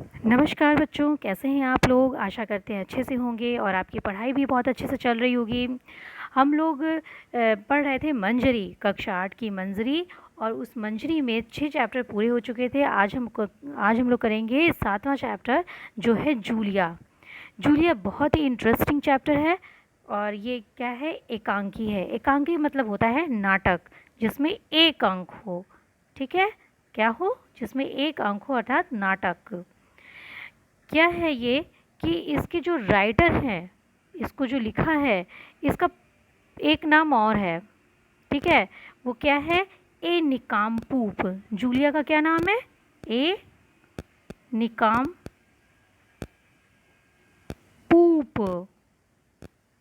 नमस्कार बच्चों, कैसे हैं आप लोग? आशा करते हैं अच्छे से होंगे और आपकी पढ़ाई भी बहुत अच्छे से चल रही होगी। हम लोग पढ़ रहे थे मंजरी, कक्षा 8 की मंजरी, और उस मंजरी में 6 चैप्टर पूरे हो चुके थे। आज हम लोग करेंगे 7वां चैप्टर, जो है जूलिया। जूलिया बहुत ही इंटरेस्टिंग चैप्टर है। और ये क्या है? एकांकी है। एकांकी मतलब होता है नाटक जिसमें एक अंक हो। ठीक है, क्या हो? जिसमें एक अंक हो, अर्थात नाटक। क्या है ये कि इसके जो राइटर हैं, इसको जो लिखा है, इसका एक नाम और है। ठीक है, वो क्या है? ए निकाम्पूप। जूलिया का क्या नाम है? ए निकाम्पूप।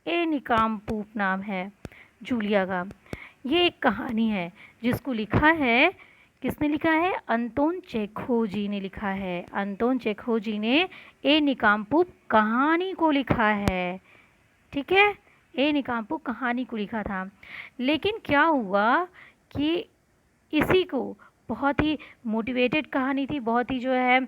ए निकाम्पूप नाम है जूलिया का। ये एक कहानी है जिसको लिखा है, किसने लिखा है? अंतोन चेखोव जी ने लिखा है। अंतोन चेखोव जी ने ए निकाम्पूप कहानी को लिखा है। ठीक है, ए निकाम्पूप कहानी को लिखा था। लेकिन क्या हुआ कि इसी को बहुत ही मोटिवेटेड कहानी थी, बहुत ही जो है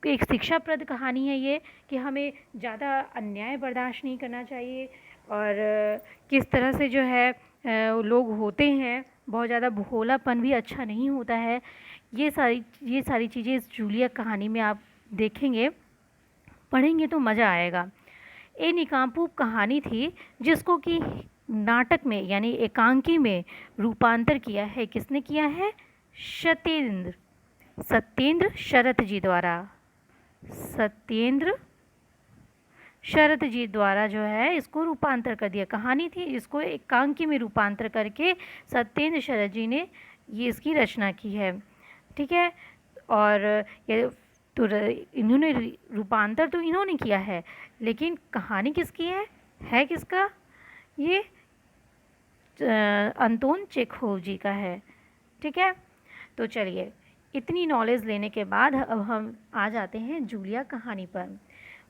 एक शिक्षाप्रद कहानी है ये, कि हमें ज़्यादा अन्याय बर्दाश्त नहीं करना चाहिए। और किस तरह से जो है लोग होते हैं, बहुत ज़्यादा भोलापन भी अच्छा नहीं होता है। ये सारी चीज़ें इस जूलिया कहानी में आप देखेंगे, पढ़ेंगे तो मज़ा आएगा। ए निकाम्पू कहानी थी जिसको कि नाटक में यानी एकांकी में रूपांतर किया है। किसने किया है? सत्येंद्र सत्येंद्र शरत जी द्वारा। सत्येंद्र शरत जी द्वारा जो है इसको रूपांतर कर दिया। कहानी थी, इसको एकांकी में रूपांतर करके सत्येंद्र शरत जी ने ये इसकी रचना की है। ठीक है, और ये तो इन्होंने रूपांतर तो इन्होंने किया है, लेकिन कहानी किसकी है किसका? ये अंतोन चेखोव जी का है। ठीक है, तो चलिए, इतनी नॉलेज लेने के बाद अब हम आ जाते हैं जूलिया कहानी पर।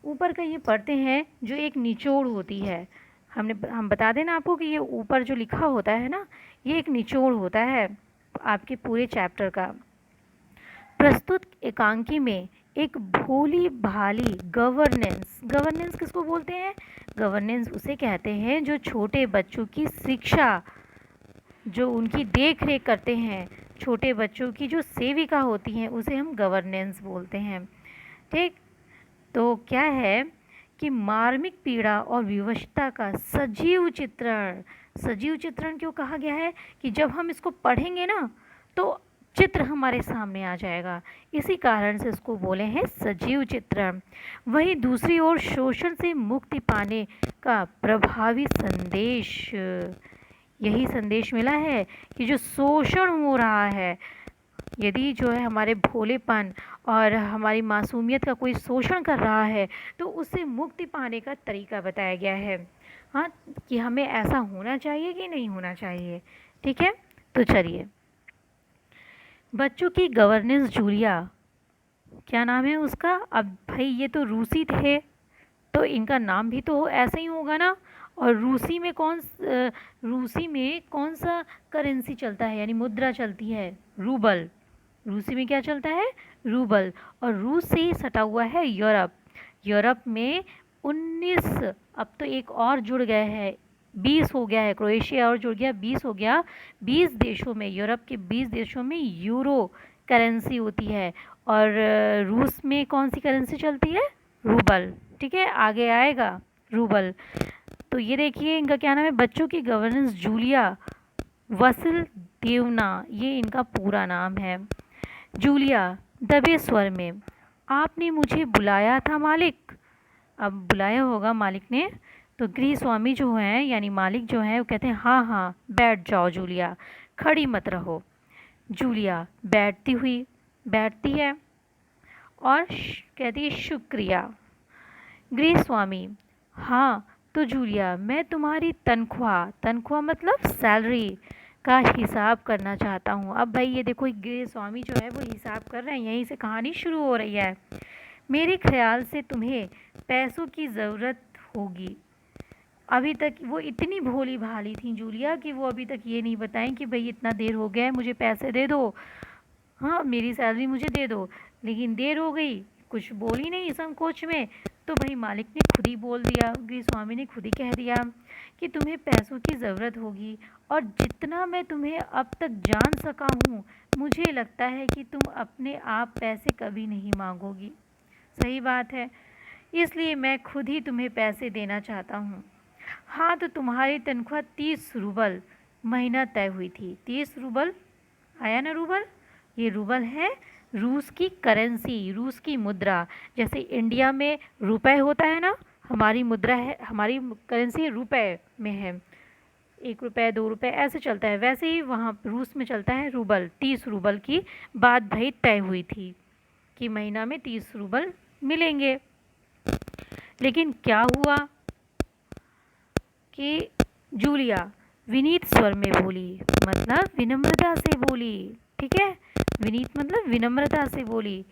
ऊपर का ये पढ़ते हैं जो एक निचोड़ होती है। हम बता दें ना आपको कि ये ऊपर जो लिखा होता है ना, ये एक निचोड़ होता है आपके पूरे चैप्टर का। प्रस्तुत एकांकी में एक भोली भाली गवर्नेंस, गवर्नेंस किसको बोलते हैं? गवर्नेंस उसे कहते हैं जो छोटे बच्चों की शिक्षा, जो उनकी देख रेख करते हैं, छोटे बच्चों की जो सेविका होती हैं, उसे हम गवर्नेंस बोलते हैं। ठीक, तो क्या है कि मार्मिक पीड़ा और विवशता का सजीव चित्रण। सजीव चित्रण क्यों कहा गया है? कि जब हम इसको पढ़ेंगे ना, तो चित्र हमारे सामने आ जाएगा, इसी कारण से इसको बोले हैं सजीव चित्रण। वहीं दूसरी ओर शोषण से मुक्ति पाने का प्रभावी संदेश। यही संदेश मिला है कि जो शोषण हो रहा है, यदि जो है हमारे भोलेपन और हमारी मासूमियत का कोई शोषण कर रहा है, तो उससे मुक्ति पाने का तरीका बताया गया है। हाँ, कि हमें ऐसा होना चाहिए कि नहीं होना चाहिए। ठीक है, तो चलिए, बच्चों की गवर्नेंस जूलिया, क्या नाम है उसका? अब भाई ये तो रूसी थे, तो इनका नाम भी तो ऐसा ही होगा ना। और रूसी में कौन सा करेंसी चलता है, यानी मुद्रा चलती है? रूबल। रूसी में क्या चलता है? रूबल। और रूस से ही सटा हुआ है यूरोप। यूरोप में 19, अब तो एक और जुड़ गए हैं, 20 हो गया है, क्रोएशिया और जुड़ गया, 20 हो गया। 20 देशों में, यूरोप के 20 देशों में यूरो करेंसी होती है। और रूस में कौन सी करेंसी चलती है? रूबल। ठीक है, आगे आएगा रूबल। तो ये देखिए, इनका क्या नाम है? बच्चों की गवर्नेंस जूलिया वसिल देवना, ये इनका पूरा नाम है। जूलिया दबे स्वर में, आपने मुझे बुलाया था मालिक। अब बुलाया होगा मालिक ने, तो गृह स्वामी जो हैं यानी मालिक जो हैं वो कहते हैं, हाँ हाँ बैठ जाओ जूलिया, खड़ी मत रहो। जूलिया बैठती है और कहती है, शुक्रिया। गृह स्वामी, हाँ तो जूलिया, मैं तुम्हारी तनख्वाह, तनख्वाह मतलब सैलरी का हिसाब करना चाहता हूँ। अब भाई ये देखो, गृह स्वामी जो है वो हिसाब कर रहे हैं, यहीं से कहानी शुरू हो रही है। मेरे ख्याल से तुम्हें पैसों की ज़रूरत होगी। अभी तक वो इतनी भोली भाली थी जूलिया कि वो अभी तक ये नहीं बताएं कि भाई इतना देर हो गया है, मुझे पैसे दे दो, हाँ मेरी सैलरी मुझे दे दो। लेकिन देर हो गई, कुछ बोली नहीं संकोच में, तो भाई मालिक ने खुद ही बोल दिया, गृह स्वामी ने खुद ही कह दिया कि तुम्हें पैसों की ज़रूरत होगी, और जितना मैं तुम्हें अब तक जान सका हूँ, मुझे लगता है कि तुम अपने आप पैसे कभी नहीं मांगोगी। सही बात है, इसलिए मैं खुद ही तुम्हें पैसे देना चाहता हूँ। हाँ, तो तुम्हारी तनख्वाह 30 रूबल महीना तय हुई थी। 30 रूबल आया ना रूबल? ये रूबल है रूस की करेंसी, रूस की मुद्रा। जैसे इंडिया में रुपए होता है ना, हमारी मुद्रा है, हमारी करेंसी रुपए में है, 1 रुपये 2 रुपये ऐसे चलता है, वैसे ही वहाँ रूस में चलता है रूबल। 30 रूबल की बात भाई तय हुई थी कि महीना में 30 रूबल मिलेंगे। लेकिन क्या हुआ कि जूलिया विनीत स्वर में बोली, मतलब विनम्रता से बोली। ठीक है, विनीत मतलब विनम्रता से बोली,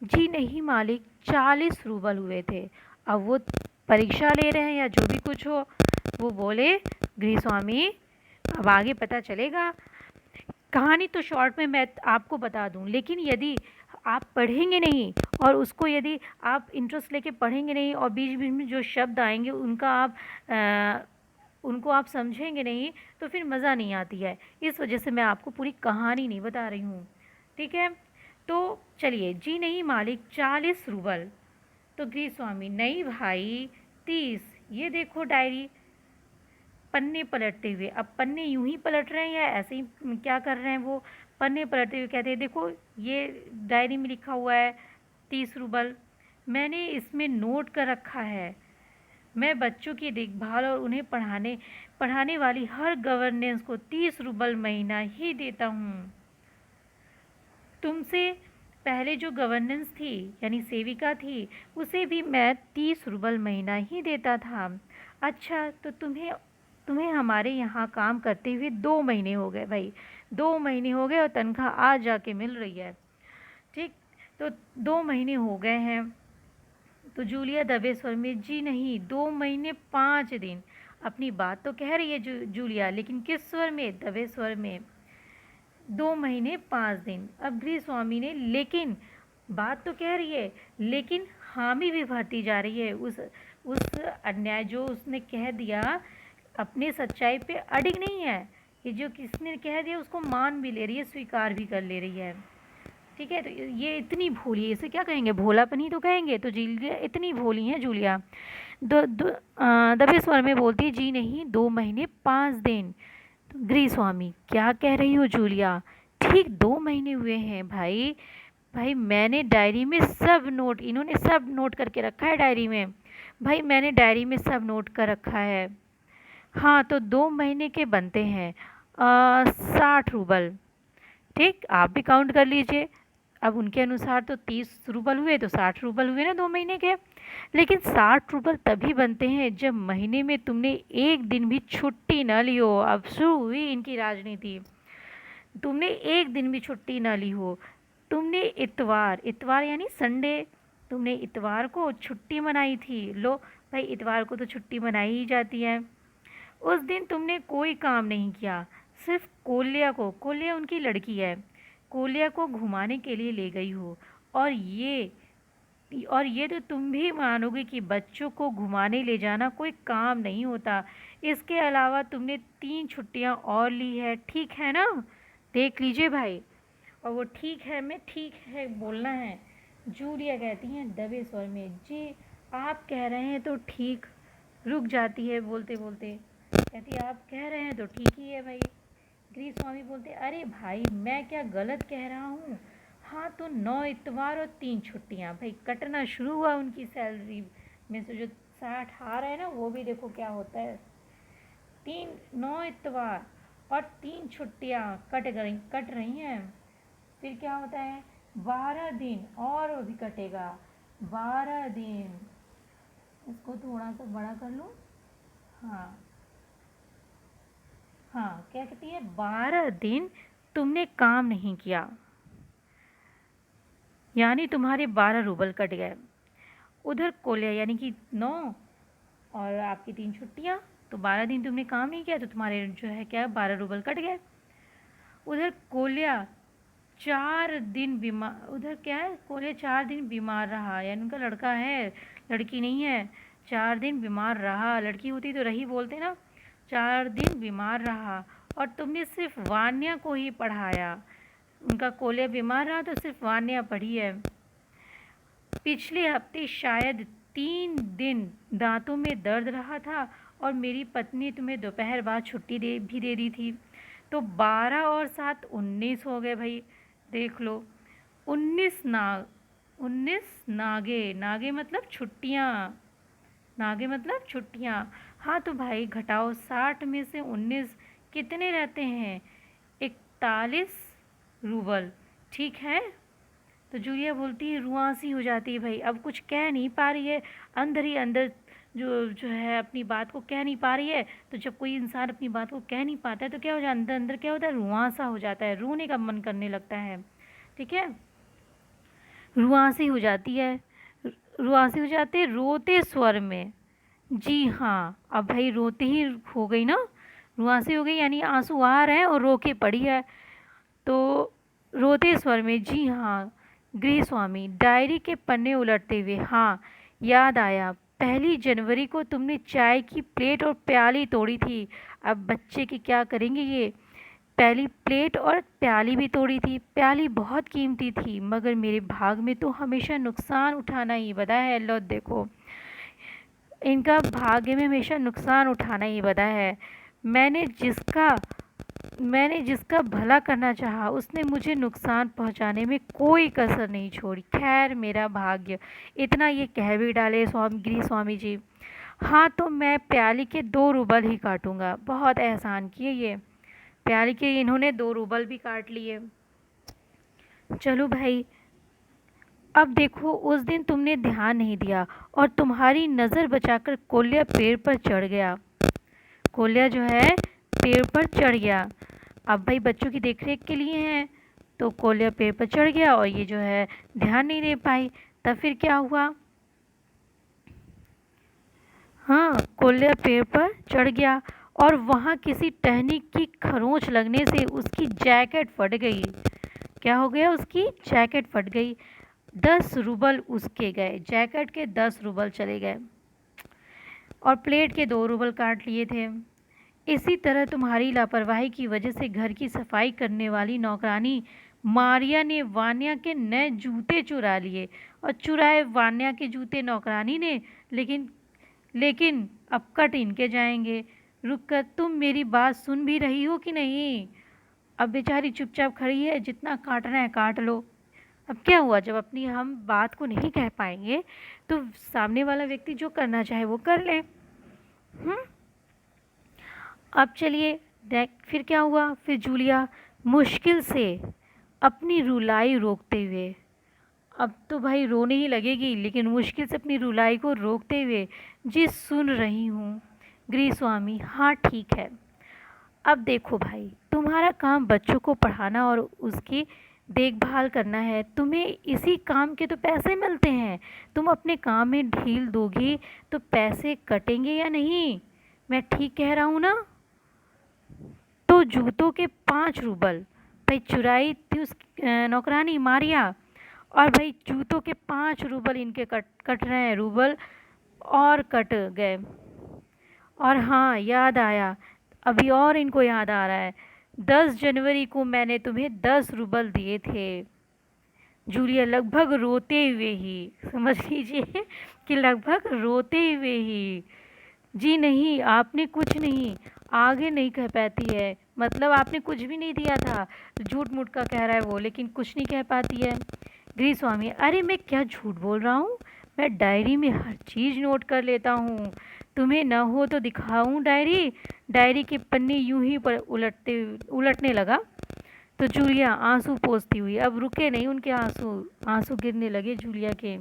जी नहीं मालिक, 40 रूबल हुए थे। अब वो परीक्षा ले रहे हैं या जो भी कुछ हो, वो बोले गृह स्वामी अब आगे पता चलेगा। कहानी तो शॉर्ट में मैं आपको बता दूं, लेकिन यदि आप पढ़ेंगे नहीं और उसको यदि आप इंटरेस्ट लेके पढ़ेंगे नहीं और बीच बीच में जो शब्द आएंगे उनको आप समझेंगे नहीं, तो फिर मज़ा नहीं आती है। इस वजह से मैं आपको पूरी कहानी नहीं बता रही हूँ। ठीक है, तो चलिए, जी नहीं मालिक, 40 रूबल। तो गृह स्वामी, नहीं भाई 30। ये देखो डायरी, पन्ने पलटते हुए, अब पन्ने यूं ही पलट रहे हैं या ऐसे ही क्या कर रहे हैं, वो पन्ने पलटते हुए कहते हैं देखो ये डायरी में लिखा हुआ है 30 रूबल, मैंने इसमें नोट कर रखा है, मैं बच्चों की देखभाल और उन्हें पढ़ाने पढ़ाने वाली हर गवर्नेंस को 30 रूबल महीना ही देता हूँ। तुमसे पहले जो गवर्नेंस थी यानी सेविका थी, उसे भी मैं 30 रूबल महीना ही देता था। अच्छा, तो तुम्हें तुम्हें हमारे यहाँ काम करते हुए 2 महीने हो गए भाई, 2 महीने हो गए और तनख्वाह आज जाके मिल रही है। ठीक, तो 2 महीने हो गए हैं। तो जूलिया दबे स्वर में, जी नहीं, 2 महीने 5 दिन। अपनी बात तो कह रही है जूलिया, लेकिन किस स्वर में? दबे स्वर में। 2 महीने 5 दिन। अब गृह स्वामी ने, लेकिन बात तो कह रही है, लेकिन हामी भी भरती जा रही है। उस अन्याय जो उसने कह दिया, अपने सच्चाई पे अडिग नहीं है, ये जो किसने कह दिया उसको मान भी ले रही है, स्वीकार भी कर ले रही है। ठीक है, तो ये इतनी भोली है, इसे क्या कहेंगे, भोलापन ही तो कहेंगे। तो जूलिया इतनी भोली है जूलिया, दबे स्वर में बोलती, जी नहीं, 2 महीने 5 दिन। गृह स्वामी, क्या कह रही हो जूलिया, ठीक 2 महीने हुए हैं भाई। भाई मैंने डायरी में सब नोट, इन्होंने सब नोट करके रखा है डायरी में, भाई मैंने डायरी में सब नोट कर रखा है। हाँ, तो 2 महीने के बनते हैं 60 रूबल। ठीक, आप भी काउंट कर लीजिए। अब उनके अनुसार तो 30 रूबल हुए, तो 60 रूबल हुए ना 2 महीने के। लेकिन 60 रूबल तभी बनते हैं जब महीने में तुमने एक दिन भी छुट्टी न ली हो। अब शुरू हुई इनकी राजनीति, तुमने एक दिन भी छुट्टी न ली हो, तुमने इतवार, इतवार यानी संडे, तुमने इतवार को छुट्टी मनाई थी। लो भाई, इतवार को तो छुट्टी मनाई ही जाती है। उस दिन तुमने कोई काम नहीं किया, सिर्फ कोल्या उनकी लड़की है, कोल्या को घुमाने के लिए ले गई हो। और ये तो तुम भी मानोगे कि बच्चों को घुमाने ले जाना कोई काम नहीं होता। इसके अलावा तुमने 3 छुट्टियां और ली है, ठीक है ना? देख लीजिए भाई। और वो ठीक है में ठीक है बोलना है। जूलिया कहती हैं दबे स्वर में, जी आप कह रहे हैं तो ठीक। रुक जाती है बोलते बोलते, कहती आप कह रहे हैं तो ठीक ही है भाई। गृह स्वामी बोलते, अरे भाई मैं क्या गलत कह रहा हूँ? हाँ, तो 9 इतवार और 3 छुट्टियाँ। भाई कटना शुरू हुआ उनकी सैलरी में से जो 60 आ रहा है ना, वो भी देखो क्या होता है। 9 इतवार और 3 छुट्टियाँ कट रही हैं। फिर क्या होता है, 12 दिन और वो भी कटेगा, 12 दिन। इसको थोड़ा सा बड़ा कर लूँ। हाँ हाँ, क्या कहती है, 12 दिन तुमने काम नहीं किया, यानी तुम्हारे 12 रूबल कट गए। उधर कोल्या यानी कि 9 और आपकी 3 छुट्टियाँ, तो 12 दिन तुमने काम नहीं किया, तो तुम्हारे जो है क्या 12 रूबल कट गए। उधर कोल्या 4 दिन बीमार, उधर क्या है, कोले 4 दिन बीमार रहा, यानी उनका लड़का है, लड़की नहीं है। 4 दिन बीमार रहा, लड़की होती तो रही बोलते ना। 4 दिन बीमार रहा और तुमने सिर्फ वान्या को ही पढ़ाया। उनका कोले बीमार रहा तो सिर्फ वान्या पढ़ी है। पिछले हफ्ते शायद 3 दिन दांतों में दर्द रहा था और मेरी पत्नी तुम्हें दोपहर बाद छुट्टी दे दी थी, तो 12 और 7 19 हो गए भाई। देख लो, 19 नागे, नागे मतलब छुट्टियाँ, नागे मतलब छुट्टियाँ। हाँ तो भाई घटाओ, 60 में से 19 कितने रहते हैं? 41 रूबल, ठीक है। तो जूलिया बोलती है, रुआंसी हो जाती है भाई, अब कुछ कह नहीं पा रही है, अंदर ही अंदर जो जो है अपनी बात को कह नहीं पा रही है। तो जब कोई इंसान अपनी बात को कह नहीं पाता है तो क्या हो जाता है, अंदर अंदर क्या होता है, रुआंसा हो जाता है, रोने का मन करने लगता है, ठीक है। रुआंसी हो जाती है, रुआंसी हो जाते हैं रोते स्वर में। जी हाँ, अब भाई रोते ही हो गई ना, रुआंसी हो गई, यानी आंसू आ रहे हैं और रो के पड़ी है। तो रोते स्वर में, जी हाँ गृह स्वामी, डायरी के पन्ने उलटते हुए, हाँ याद आया, 1 जनवरी को तुमने चाय की प्लेट और प्याली तोड़ी थी। अब बच्चे की क्या करेंगे ये, पहली प्लेट और प्याली भी तोड़ी थी। प्याली बहुत कीमती थी, मगर मेरे भाग में तो हमेशा नुकसान उठाना ही बदा है। लो देखो, इनका भाग्य में हमेशा नुकसान उठाना ही बदा है। मैंने जिसका मैंने जिसका भला करना चाहा उसने मुझे नुकसान पहुंचाने में कोई कसर नहीं छोड़ी। खैर मेरा भाग्य, इतना ये कह भी डाले गृह स्वामी जी। हाँ तो मैं प्याली के 2 रूबल ही काटूंगा। बहुत एहसान किए ये, प्याली के इन्होंने 2 रूबल भी काट लिए। चलो भाई, अब देखो, उस दिन तुमने ध्यान नहीं दिया और तुम्हारी नज़र बचाकर कोल्या पेड़ पर चढ़ गया। कोल्या जो है पेड़ पर चढ़ गया। अब भाई बच्चों की देखरेख के लिए है, तो कोल्या पेड़ पर चढ़ गया और ये जो है ध्यान नहीं दे पाई। तब फिर क्या हुआ, हाँ कोल्या पेड़ पर चढ़ गया और वहाँ किसी टहनी की खरोंच लगने से उसकी जैकेट फट गई। क्या हो गया, उसकी जैकेट फट गई। 10 रूबल उसके गए, जैकेट के 10 रूबल चले गए और प्लेट के 2 रूबल काट लिए थे। इसी तरह तुम्हारी लापरवाही की वजह से घर की सफाई करने वाली नौकरानी मारिया ने वान्या के नए जूते चुरा लिए और चुराए वान्या के जूते नौकरानी ने। लेकिन लेकिन अब कट इनके जाएंगे। रुक कर, तुम मेरी बात सुन भी रही हो कि नहीं? अब बेचारी चुपचाप खड़ी है, जितना काटना है काट लो। अब क्या हुआ, जब अपनी हम बात को नहीं कह पाएंगे तो सामने वाला व्यक्ति जो करना चाहे वो कर ले। अब चलिए देख फिर क्या हुआ। फिर जूलिया मुश्किल से अपनी रुलाई रोकते हुए, अब तो भाई रोने ही लगेगी, लेकिन मुश्किल से अपनी रुलाई को रोकते हुए, जी सुन रही हूँ गृह स्वामी, हाँ ठीक है। अब देखो भाई, तुम्हारा काम बच्चों को पढ़ाना और उसकी देखभाल करना है। तुम्हें इसी काम के तो पैसे मिलते हैं। तुम अपने काम में ढील दोगी तो पैसे कटेंगे या नहीं? मैं ठीक कह रहा हूँ ना? तो जूतों के 5 रूबल भाई चुराई थी उस नौकरानी मारिया, और भाई जूतों के 5 रूबल इनके कट रहे हैं, रूबल और कट गए। और हाँ याद आया, अभी और इनको याद आ रहा है, 10 जनवरी को मैंने तुम्हें 10 रूबल दिए थे। जूलिया लगभग रोते हुए ही, समझ लीजिए कि लगभग रोते हुए ही, जी नहीं आपने कुछ नहीं, आगे नहीं कह पाती है, मतलब आपने कुछ भी नहीं दिया था। झूठ मूठ का कह रहा है वो, लेकिन कुछ नहीं कह पाती है। गृह स्वामी, अरे मैं क्या झूठ बोल रहा हूँ, मैं डायरी में हर चीज़ नोट कर लेता हूँ। तुम्हें न हो तो दिखाऊँ डायरी? डायरी के पन्ने यूं ही पर उलटने लगा तो जूलिया आंसू पोंछती हुई, अब रुके नहीं उनके आंसू, आंसू गिरने लगे जूलिया के।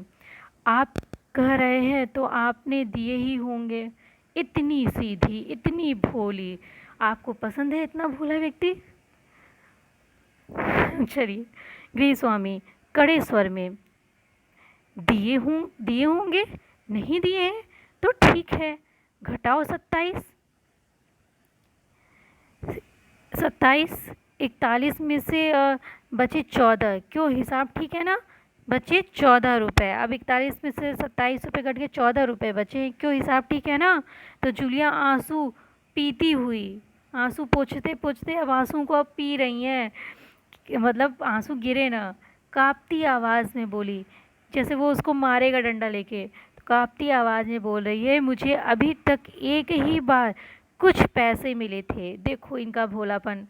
आप कह रहे हैं तो आपने दिए ही होंगे। इतनी सीधी, इतनी भोली, आपको पसंद है इतना भोला व्यक्ति? चलिए, गृह स्वामी कड़े स्वर में, दिए होंगे, नहीं दिए हैं तो ठीक है, घटाओ 27, 27 41 में से बचे 14, क्यों हिसाब ठीक है ना? बचे 14 रुपये। अब 41 में से 27 रुपये कट के 14 रुपये बचे, क्यों हिसाब ठीक है ना? तो जूलिया आंसू पीती हुई, आंसू पोंछते पोंछते अब आंसू को अब पी रही हैं, मतलब आंसू गिरे ना, कांपती आवाज़ में बोली, जैसे वो उसको मारेगा डंडा लेके। तो कांपती आवाज़ में बोल रही है, मुझे अभी तक एक ही बार कुछ पैसे मिले थे, देखो इनका भोलापन,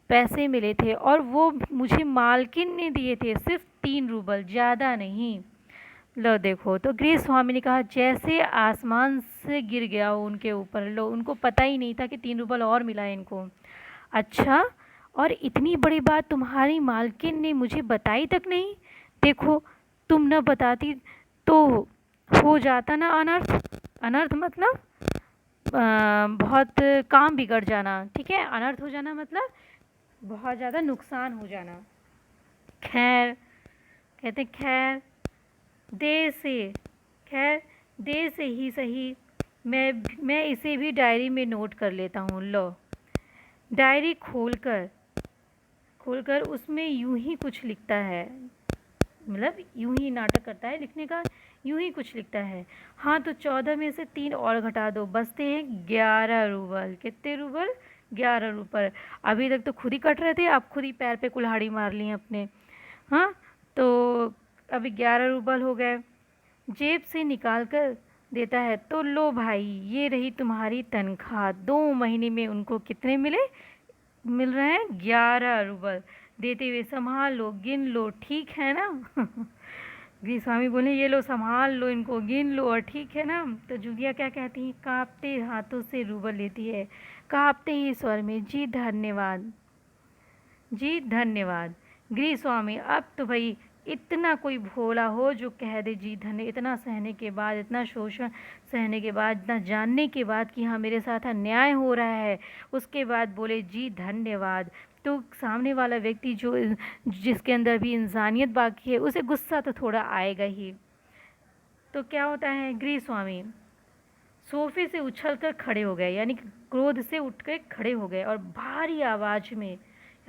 पैसे मिले थे और वो मुझे मालकिन ने दिए थे, सिर्फ 3 रूबल, ज़्यादा नहीं। लो देखो, तो ग्रेस स्वामी ने कहा जैसे आसमान से गिर गया हो उनके ऊपर। लो, उनको पता ही नहीं था कि 3 रूबल और मिला है इनको। अच्छा, और इतनी बड़ी बात तुम्हारी मालकिन ने मुझे बताई तक नहीं? देखो, तुम न बताती तो हो जाता ना अनर्थ। अनर्थ मतलब बहुत काम बिगड़ जाना, ठीक है? अनर्थ हो जाना मतलब बहुत ज़्यादा नुकसान हो जाना। खैर, कहते खैर देर से, खैर देर से ही सही, मैं इसे भी डायरी में नोट कर लेता हूँ। लो, डायरी खोलकर खोलकर उसमें यूं ही कुछ लिखता है, मतलब यूं ही नाटक करता है लिखने का, यूं ही कुछ लिखता है। हाँ, तो 14 में से 3 और घटा दो, बचते हैं 11 रूबल। कितने रूबल? 11 रूपये। अभी तक तो खुद ही कट रहे थे, आप खुद ही पैर पे कुल्हाड़ी मार ली अपने। हाँ, तो अभी 11 रूबल हो गए। जेब से निकाल कर देता है, तो लो भाई, ये रही तुम्हारी तनख्वाह। 2 महीने में उनको कितने मिल रहे हैं? 11 रूबल। देते हुए, संभाल लो, गिन लो, ठीक है ना? स्वामी बोले, ये लो, संभाल लो इनको, गिन लो, और ठीक है ना? तो जूलिया क्या कहती है? कांपते हाथों से रूबल लेती है, कांपते ही स्वर में, जी धन्यवाद, जी धन्यवाद। स्वामी, अब तो भाई इतना कोई भोला हो जो कह दे जी धन्य, इतना सहने के बाद, इतना शोषण सहने के बाद, इतना जानने के बाद कि हाँ मेरे साथ अन्याय हो रहा है, उसके बाद बोले जी धन्यवाद। तो सामने वाला व्यक्ति जो जिसके अंदर भी इंसानियत बाकी है, उसे गुस्सा तो थोड़ा आएगा ही। तो क्या होता है, स्वामी सोफे से उछलकर खड़े हो गए, यानी कि क्रोध से उठ के खड़े हो गए, और भारी आवाज़ में,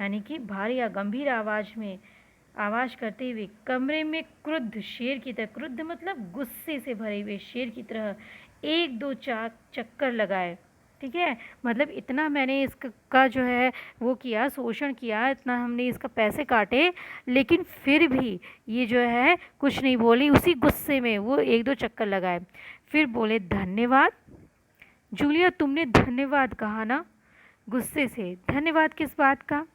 यानी कि भारी या गंभीर आवाज़ में आवाज़ करते हुए कमरे में क्रुद्ध शेर की तरह, क्रुद्ध मतलब गुस्से से भरे हुए शेर की तरह, 1-2 चक्कर लगाए। ठीक है, मतलब इतना मैंने इसका जो है वो किया, शोषण किया, इतना हमने इसका पैसे काटे, लेकिन फिर भी ये जो है कुछ नहीं बोली। उसी गुस्से में वो 1-2 चक्कर लगाए, फिर बोले धन्यवाद। जूलिया, तुमने धन्यवाद कहा ना? गुस्से से, धन्यवाद किस बात का?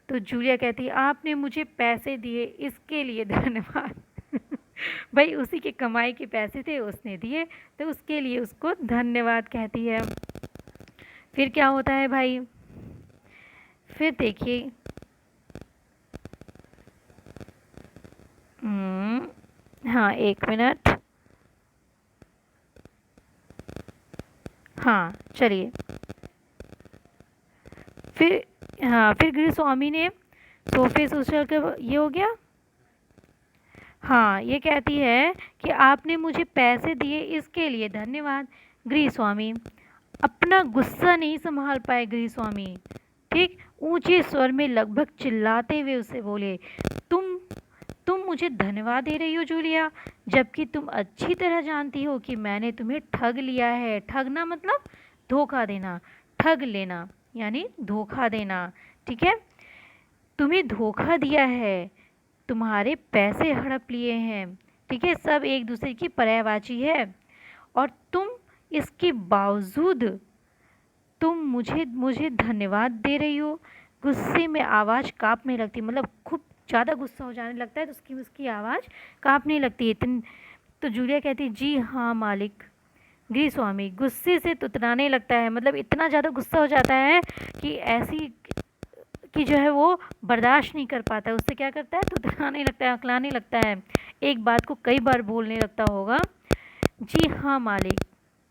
तो जूलिया कहती, आपने मुझे पैसे दिए इसके लिए धन्यवाद। भाई उसी के कमाई के पैसे थे, उसने दिए, तो उसके लिए उसको धन्यवाद कहती है। फिर क्या होता है भाई, फिर देखिए, हाँ 1 मिनट, हाँ चलिए। फिर हाँ, फिर गृहस्वामी ने सोफे से उछल कर, ये हो गया। हाँ, ये कहती है कि आपने मुझे पैसे दिए इसके लिए धन्यवाद। गृहस्वामी अपना गुस्सा नहीं संभाल पाए, गृहस्वामी ठीक ऊंचे स्वर में लगभग चिल्लाते हुए उसे बोले, तुम मुझे धन्यवाद दे रही हो जूलिया, जबकि तुम अच्छी तरह जानती हो कि मैंने तुम्हें ठग लिया है। ठगना मतलब धोखा देना, ठग लेना यानी धोखा देना, ठीक है? तुम्हें धोखा दिया है, तुम्हारे पैसे हड़प लिए हैं, ठीक है? सब एक दूसरे की पर्यायवाची है, और तुम इसके बावजूद तुम मुझे धन्यवाद दे रही हो। गुस्से में आवाज़ कांपने लगती, मतलब खूब ज़्यादा गुस्सा हो जाने लगता है, तो उसकी आवाज़ कांपने लगती है। तो जूलिया कहती, जी हाँ मालिक। गृहस्वामी गुस्से से तुतलाने लगता है, मतलब इतना ज़्यादा गुस्सा हो जाता है कि ऐसी कि जो है वो बर्दाश्त नहीं कर पाता है, उससे क्या करता है, तुतलाने लगता है, अकलाने लगता है, एक बात को कई बार बोलने लगता होगा, जी हाँ मालिक,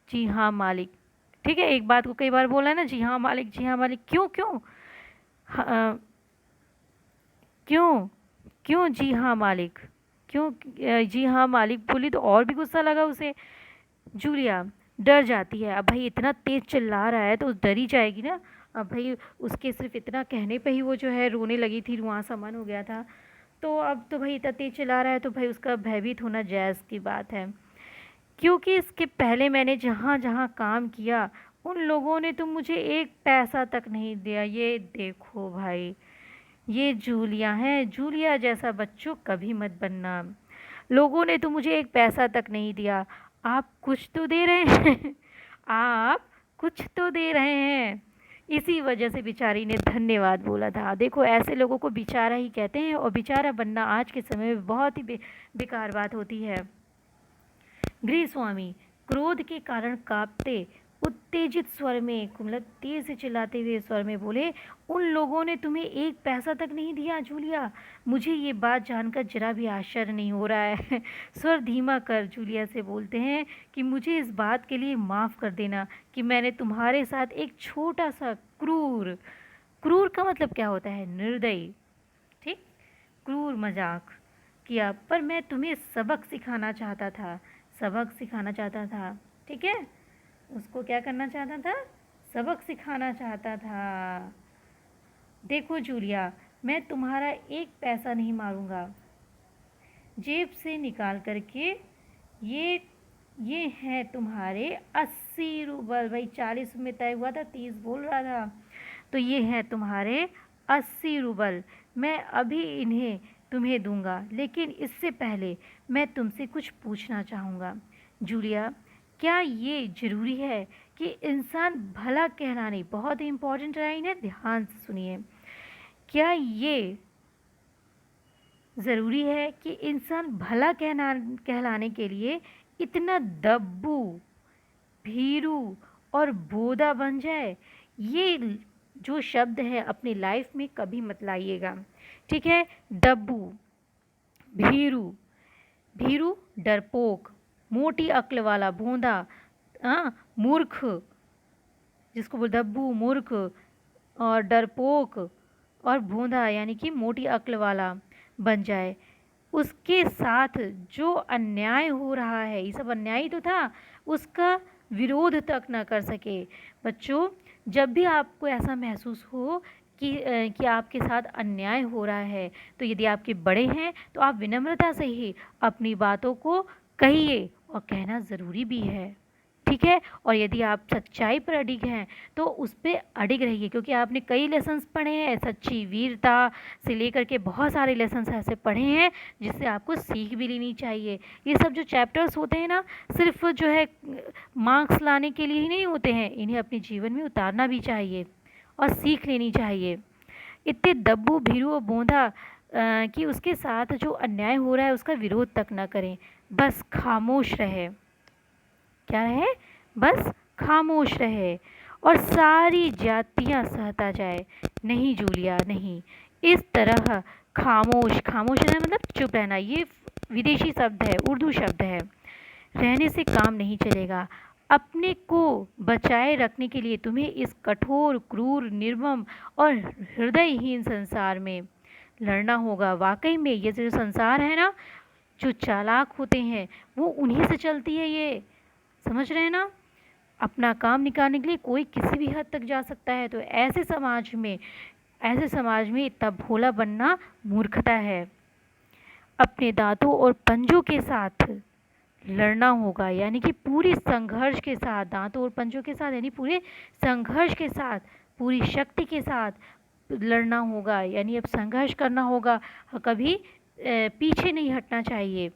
जी हाँ मालिक। ठीक है, एक बात को कई बार बोला है ना, जी हाँ मालिक, जी हाँ मालिक। क्यों क्यों हाँ, क्यों क्यों जी हाँ मालिक, क्यों जी हाँ मालिक बोली तो और भी गुस्सा लगा उसे। जूलिया डर जाती है, अब भाई इतना तेज चिल्ला रहा है तो डर ही जाएगी ना। अब भाई उसके सिर्फ इतना कहने पे ही वो जो है रोने लगी थी, रुआंसा मन हो गया था। तो अब तो भाई इतना तेज चला रहा है तो भाई उसका भयभीत होना जायज़ की बात है। क्योंकि इसके पहले मैंने जहाँ जहाँ काम किया उन लोगों ने तो मुझे एक पैसा तक नहीं दिया। ये देखो भाई, ये जूलिया है, जूलिया जैसा बच्चों कभी मत बनना। लोगों ने तो मुझे एक पैसा तक नहीं दिया, आप कुछ तो दे रहे हैं आप कुछ तो दे रहे हैं। इसी वजह से बेचारी ने धन्यवाद बोला था। देखो ऐसे लोगों को बेचारा ही कहते हैं, और बेचारा बनना आज के समय में बहुत ही बेकार बात होती है। गृहस्वामी क्रोध के कारण कांपते उत्तेजित स्वर में, मतलब तेज से चिल्लाते हुए स्वर में बोले, उन लोगों ने तुम्हें एक पैसा तक नहीं दिया जूलिया। मुझे ये बात जानकर जरा भी आश्चर्य नहीं हो रहा है। स्वर धीमा कर जूलिया से बोलते हैं कि मुझे इस बात के लिए माफ़ कर देना कि मैंने तुम्हारे साथ एक छोटा सा क्रूर, क्रूर का मतलब क्या होता है, निर्दयी, ठीक, क्रूर मजाक किया, पर मैं तुम्हें सबक सिखाना चाहता था, सबक सिखाना चाहता था, ठीक है, उसको क्या करना चाहता था, सबक सिखाना चाहता था। देखो जूलिया, मैं तुम्हारा एक पैसा नहीं मारूंगा। जेब से निकाल करके ये हैं तुम्हारे 80 रूबल। भाई 40 में तय हुआ था, 30 बोल रहा था, तो ये हैं तुम्हारे 80 रूबल। मैं अभी इन्हें तुम्हें दूंगा, लेकिन इससे पहले मैं तुमसे कुछ पूछना चाहूँगा। जूलिया, क्या ये ज़रूरी है कि इंसान भला कहलाने, बहुत ही इम्पोर्टेंट लाइन है, ध्यान से सुनिए, क्या ये ज़रूरी है कि इंसान भला कहलाने के लिए इतना दब्बू, भीरू और बोदा बन जाए? ये जो शब्द है अपनी लाइफ में कभी मत लाइएगा, ठीक है। दब्बू, भीरू, भीरू डरपोक, मोटी अक्ल वाला, भोंदा, मूर्ख, जिसको बोल दब्बू, मूर्ख और डरपोक और भोंदा यानी कि मोटी अक्ल वाला बन जाए। उसके साथ जो अन्याय हो रहा है, ये सब अन्याय तो था, उसका विरोध तक न कर सके। बच्चों, जब भी आपको ऐसा महसूस हो कि आपके साथ अन्याय हो रहा है, तो यदि आपके बड़े हैं तो आप विनम्रता से ही अपनी बातों को कहिए, और कहना ज़रूरी भी है, ठीक है। और यदि आप सच्चाई पर अडिग हैं तो उस पर अडिग रहिए, क्योंकि आपने कई लेसन्स पढ़े हैं, सच्ची वीरता से लेकर के बहुत सारे लेसन्स ऐसे पढ़े हैं जिससे आपको सीख भी लेनी चाहिए। ये सब जो चैप्टर्स होते हैं ना, सिर्फ जो है मार्क्स लाने के लिए ही नहीं होते हैं, इन्हें अपने जीवन में उतारना भी चाहिए और सीख लेनी चाहिए। इतने दब्बू, भीरू और बोंदा कि उसके साथ जो अन्याय हो रहा है उसका विरोध तक ना करें, बस खामोश रहे। क्या रहे? बस खामोश रहे और सारी जातियां सहता जाए। नहीं जूलिया, नहीं, इस तरह खामोश, खामोश रहना मतलब चुप रहना, ये विदेशी शब्द है, उर्दू शब्द है, रहने से काम नहीं चलेगा। अपने को बचाए रखने के लिए तुम्हें इस कठोर, क्रूर, निर्मम और हृदयहीन संसार में लड़ना होगा। वाकई में ये जो संसार है ना, जो चालाक होते हैं वो उन्हीं से चलती है, ये समझ रहे हैं ना। अपना काम निकालने के लिए कोई किसी भी हद तक जा सकता है, तो ऐसे समाज में इतना भोला बनना मूर्खता है। अपने दांतों और पंजों के साथ लड़ना होगा, यानी कि पूरी संघर्ष के साथ, दांतों और पंजों के साथ यानी पूरे संघर्ष के साथ, पूरी शक्ति के साथ लड़ना होगा, यानी अब संघर्ष करना होगा, कभी पीछे नहीं हटना चाहिए।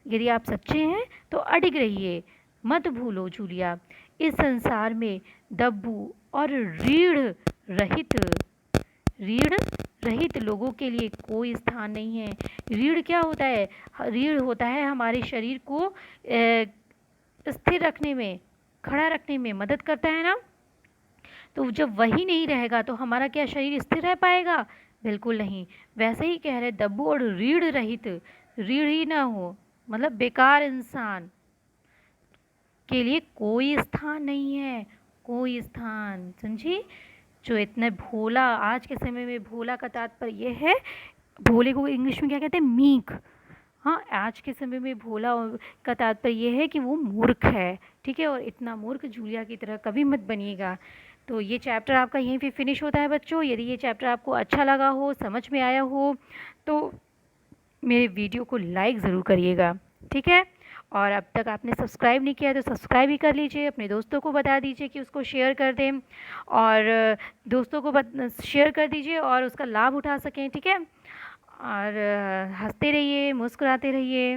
यदि आप सच्चे हैं तो अडिग रहिए, मत भूलो जूलिया, इस संसार में दब्बू और रीढ़ रहित लोगों के लिए कोई स्थान नहीं है। रीढ़ क्या होता है? रीढ़ होता है हमारे शरीर को स्थिर रखने में, खड़ा रखने में मदद करता है ना। तो जब वही नहीं रहेगा तो हमारा क्या शरीर स्थिर रह पाएगा? बिल्कुल नहीं। वैसे ही कह रहे दब्बू और रीढ़ रहित, रीढ़ ही ना हो मतलब बेकार इंसान के लिए कोई स्थान नहीं है, कोई स्थान, समझी। जो इतना भोला, आज के समय में भोला का तात्पर्य ये है, भोले को इंग्लिश में क्या कहते हैं? मीक। हाँ, आज के समय में भोला का तात्पर्य ये है कि वो मूर्ख है, ठीक है। और इतना मूर्ख जूलिया की तरह कभी मत बनिएगा। तो ये चैप्टर आपका यहीं पे फिनिश होता है बच्चों। यदि ये चैप्टर आपको अच्छा लगा हो, समझ में आया हो, तो मेरे वीडियो को लाइक ज़रूर करिएगा, ठीक है। और अब तक आपने सब्सक्राइब नहीं किया तो सब्सक्राइब ही कर लीजिए, अपने दोस्तों को बता दीजिए कि उसको शेयर कर दें, और दोस्तों को शेयर कर दीजिए और उसका लाभ उठा सकें, ठीक है। और हंसते रहिए, मुस्कुराते रहिए।